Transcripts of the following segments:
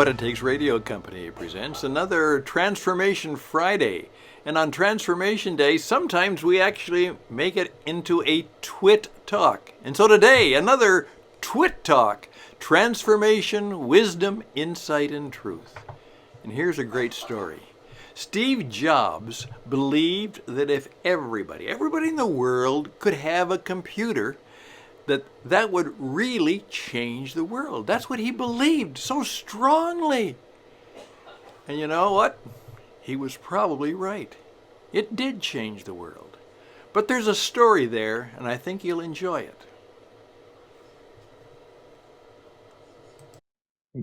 What It Takes Radio Company presents another Transformation Friday. And on Transformation Day, sometimes we actually make it into a TWIT Talk. And so today, another TWIT Talk. Transformation, Wisdom, Insight, and Truth. And here's a great story. Steve Jobs believed that if everybody in the world could have a computer, that would really change the world. That's what he believed so strongly. And you know what? He was probably right. It did change the world. But there's a story there, and I think you'll enjoy it.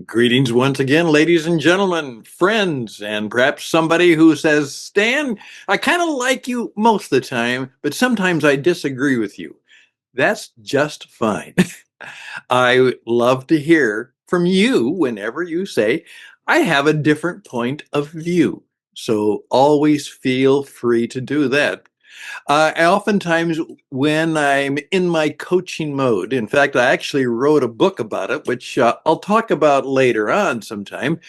Greetings once again, ladies and gentlemen, friends, and perhaps somebody who says, Stan, I kind of like you most of the time, but sometimes I disagree with you. That's just fine. I love to hear from you whenever you say, I have a different point of view. So always feel free to do that. I oftentimes, when I'm in my coaching mode, in fact, I actually wrote a book about it, which I'll talk about later on sometime,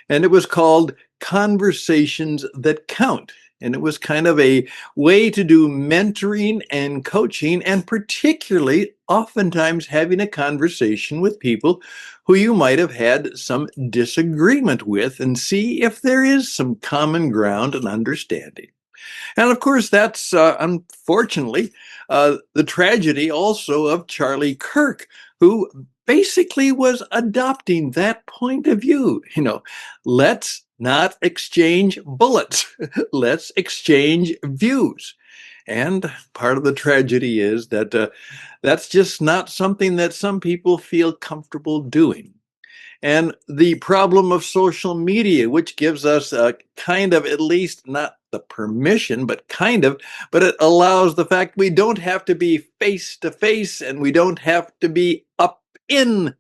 and it was called Conversations That Count. And it was kind of a way to do mentoring and coaching, and particularly oftentimes having a conversation with people who you might have had some disagreement with and see if there is some common ground and understanding. And of course, that's unfortunately the tragedy also of Charlie Kirk, who basically was adopting that point of view. Let's not exchange bullets. Let's exchange views. And part of the tragedy is that that's just not something that some people feel comfortable doing. And the problem of social media, which gives us a kind of, at least not the permission, but it allows the fact we don't have to be face to face, and we don't have to be up in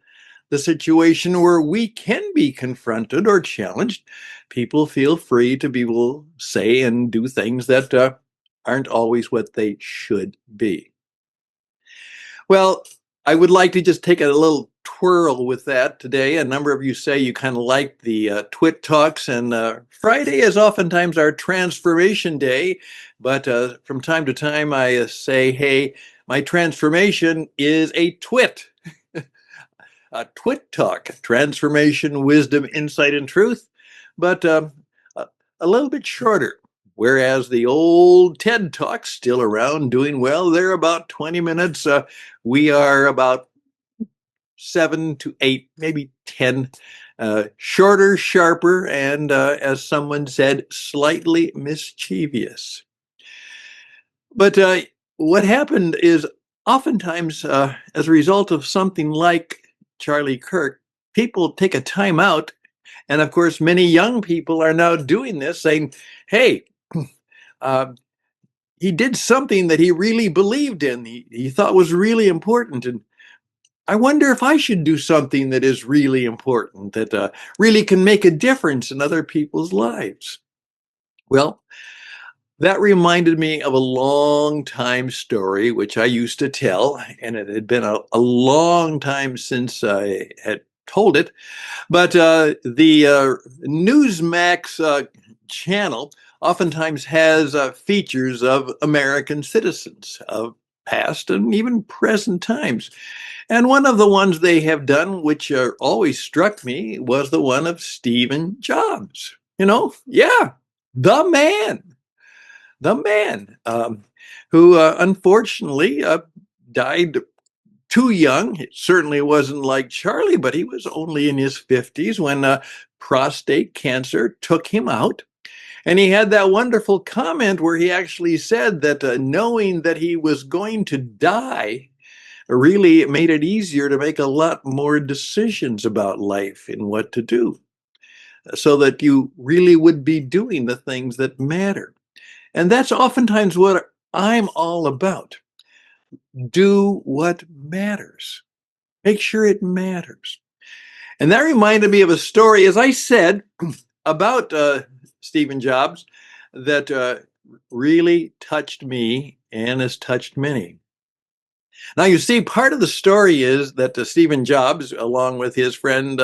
the situation where we can be confronted or challenged. People feel free to be able to say and do things that aren't always what they should be. Well, I would like to just take a little twirl with that today. A number of you say you kind of like the TWIT Talks, and Friday is oftentimes our transformation day, but from time to time I say, hey, my transformation is a TWIT. A TWIT Talk, Transformation, Wisdom, Insight, and Truth, but a little bit shorter. Whereas the old TED Talks, still around, doing well, they're about 20 minutes. We are about 7 to 8, maybe 10. Shorter, sharper, and as someone said, slightly mischievous. But what happened is oftentimes, as a result of something like Charlie Kirk, people take a time out. And of course, many young people are now doing this, saying, hey, he did something that he really believed in, he thought was really important. And I wonder if I should do something that is really important, that really can make a difference in other people's lives. Well, that reminded me of a long time story, which I used to tell, and it had been a long time since I had told it. But the Newsmax channel oftentimes has features of American citizens of past and even present times. And one of the ones they have done, which always struck me, was the one of Stephen Jobs. Yeah, the man who unfortunately died too young. It certainly wasn't like Charlie, but he was only in his 50s when prostate cancer took him out. And he had that wonderful comment where he actually said that knowing that he was going to die really made it easier to make a lot more decisions about life and what to do, so that you really would be doing the things that matter. And that's oftentimes what I'm all about. Do what matters. Make sure it matters. And that reminded me of a story, as I said, about Stephen Jobs that really touched me and has touched many. Now, you see, part of the story is that Stephen Jobs, along with his friend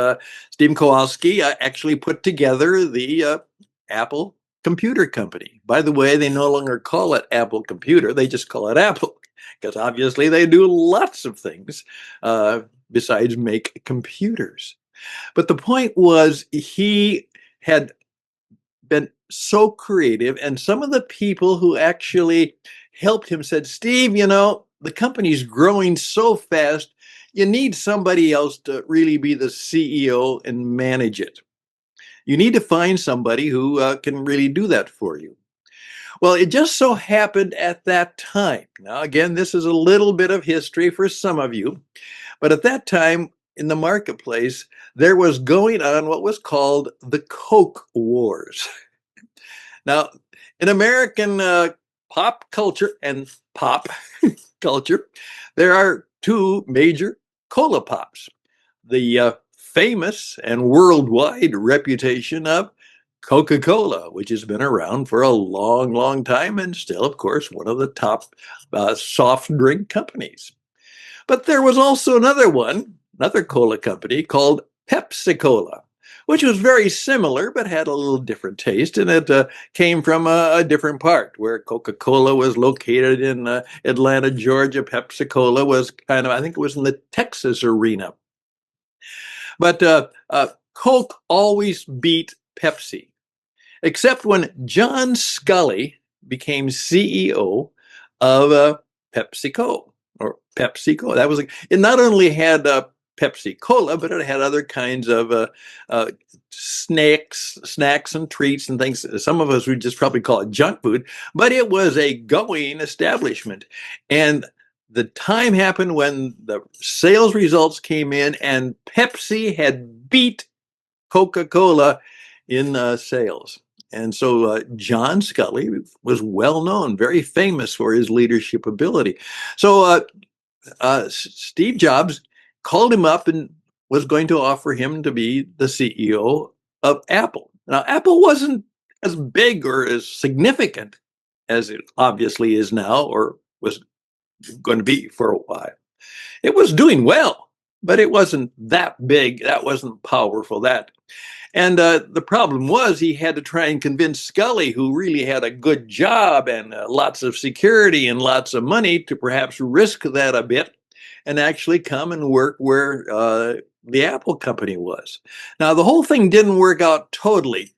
Steve Kowalski, actually put together the Apple Computer Company. By the way, they no longer call it Apple Computer, they just call it Apple, because obviously they do lots of things besides make computers. But the point was, he had been so creative, and some of the people who actually helped him said, Steve, the company's growing so fast, you need somebody else to really be the CEO and manage it. You need to find somebody who can really do that for you. Well, it just so happened at that time. Now, again, this is a little bit of history for some of you, but at that time in the marketplace, there was going on what was called the Coke Wars. Now, in American pop culture and pop culture, there are two major cola pops. The famous and worldwide reputation of Coca-Cola, which has been around for a long, long time and still, of course, one of the top soft drink companies. But there was also another one, another cola company called PepsiCo, which was very similar but had a little different taste, and it came from a different part. Where Coca-Cola was located in Atlanta, Georgia, PepsiCo was kind of, I think it was in the Texas arena. But Coke always beat Pepsi, except when John Sculley became CEO of PepsiCo or PepsiCo. That was it. Not only had Pepsi Cola, but it had other kinds of snacks and treats and things. Some of us would just probably call it junk food, but it was a going establishment. And the time happened when the sales results came in, and Pepsi had beat Coca-Cola in sales. And so John Sculley was well known, very famous for his leadership ability. So Steve Jobs called him up and was going to offer him to be the CEO of Apple. Now, Apple wasn't as big or as significant as it obviously is now, or was going to be for a while. It was doing well, but it wasn't that big. That wasn't powerful. And the problem was he had to try and convince Sculley, who really had a good job and lots of security and lots of money, to perhaps risk that a bit and actually come and work where the Apple company was. Now, the whole thing didn't work out totally,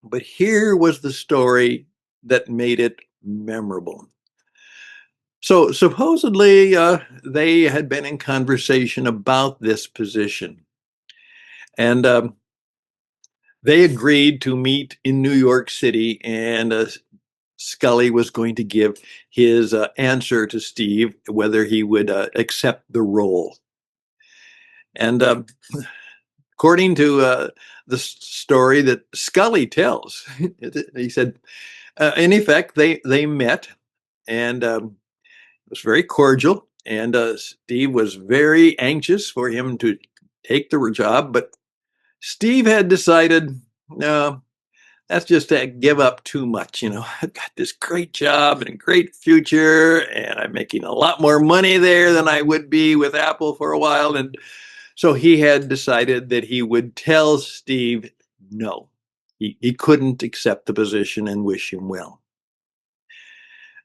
but here was the story that made it memorable. So supposedly they had been in conversation about this position. And they agreed to meet in New York City, and Sculley was going to give his answer to Steve, whether he would accept the role. And according to the story that Sculley tells, he said, in effect, they met, and it was very cordial. And Steve was very anxious for him to take the job, but Steve had decided, no, that's just to give up too much. I've got this great job and a great future, and I'm making a lot more money there than I would be with Apple for a while. And so he had decided that he would tell Steve no. He couldn't accept the position and wish him well.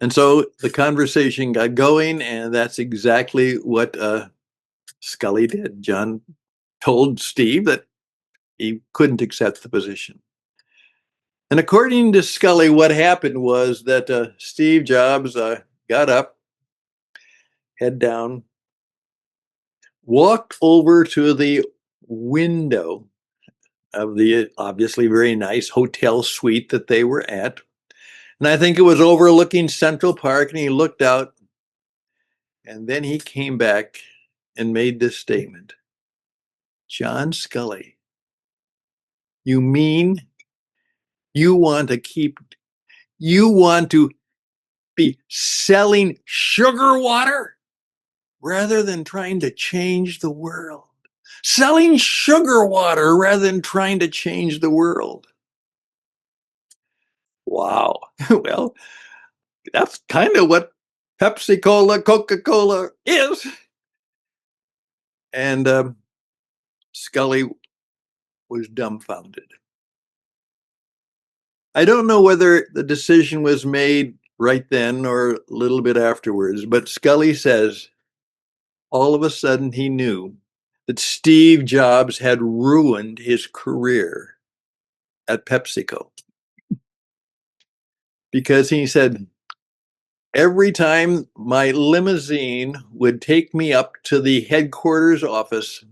And so the conversation got going, and that's exactly what Sculley did. John told Steve that he couldn't accept the position. And according to Sculley, what happened was that Steve Jobs got up, head down, walked over to the window of the obviously very nice hotel suite that they were at. And I think it was overlooking Central Park, and he looked out, and then he came back and made this statement. John Sculley, you mean you want to be selling sugar water rather than trying to change the world? Selling sugar water rather than trying to change the world. Wow. Well, that's kind of what Pepsi-Cola, Coca-Cola is. And Sculley was dumbfounded. I don't know whether the decision was made right then or a little bit afterwards, but Sculley says all of a sudden he knew that Steve Jobs had ruined his career at PepsiCo. Because he said, every time my limousine would take me up to the headquarters office,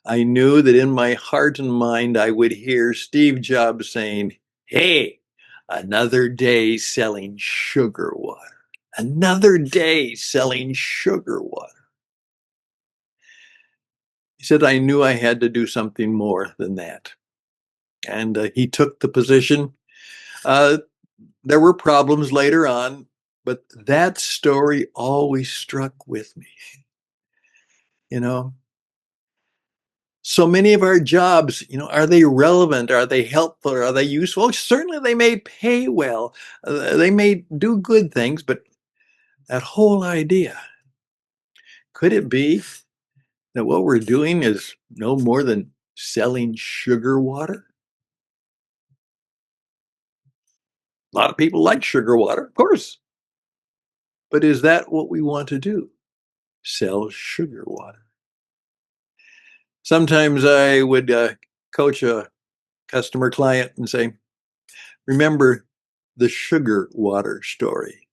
I knew that in my heart and mind I would hear Steve Jobs saying, "Hey, another day selling sugar water. Another day selling sugar water." He said, I knew I had to do something more than that. And he took the position. There were problems later on, but that story always struck with me. You know, so many of our jobs, are they relevant? Are they helpful? Are they useful? Certainly they may pay well. They may do good things, but that whole idea, could it be that what we're doing is no more than selling sugar water? A lot of people like sugar water, of course. But is that what we want to do? Sell sugar water? Sometimes I would coach a customer client and say, remember the sugar water story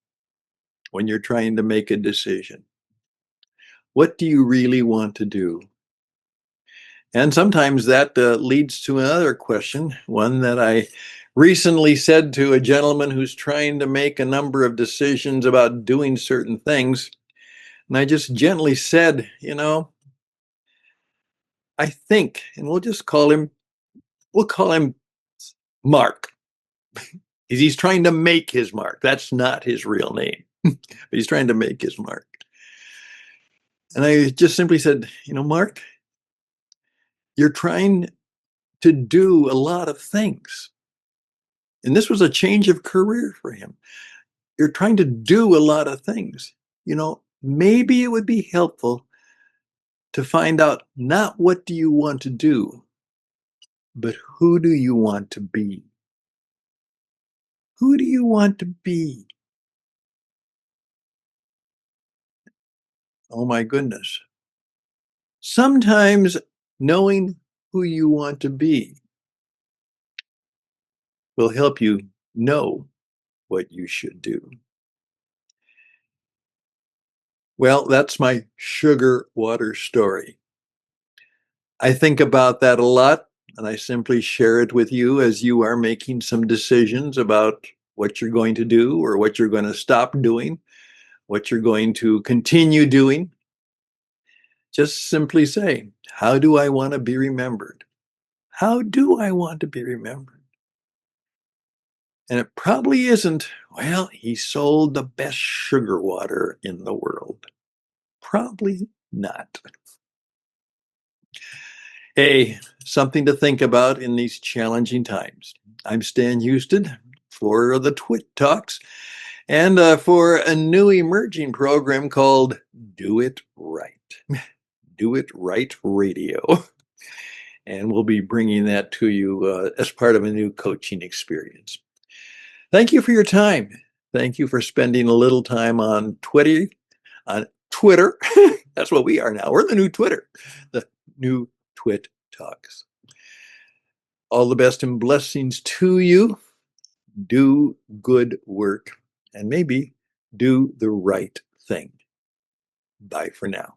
when you're trying to make a decision. What do you really want to do? And sometimes that leads to another question, one that I recently said to a gentleman who's trying to make a number of decisions about doing certain things. And I just gently said, I think, and we'll call him Mark. He's trying to make his mark. That's not his real name, but he's trying to make his mark. And I just simply said, Mark, you're trying to do a lot of things. And this was a change of career for him. You're trying to do a lot of things. Maybe it would be helpful to find out not what do you want to do, but who do you want to be? Who do you want to be? Oh my goodness. Sometimes knowing who you want to be will help you know what you should do. Well, that's my sugar water story. I think about that a lot, and I simply share it with you as you are making some decisions about what you're going to do or what you're going to stop doing, what you're going to continue doing. Just simply say, how do I want to be remembered? How do I want to be remembered? And it probably isn't, well, he sold the best sugar water in the world. Probably not. Hey, something to think about in these challenging times. I'm Stan Hustad for the TWIT Talks and for a new emerging program called Do It Right. Do It Right Radio. And we'll be bringing that to you as part of a new coaching experience. Thank you for your time. Thank you for spending a little time on Twitter. That's what we are now. We're the new Twitter, the new TWIT Talks. All the best and blessings to you. Do good work and maybe do the right thing. Bye for now.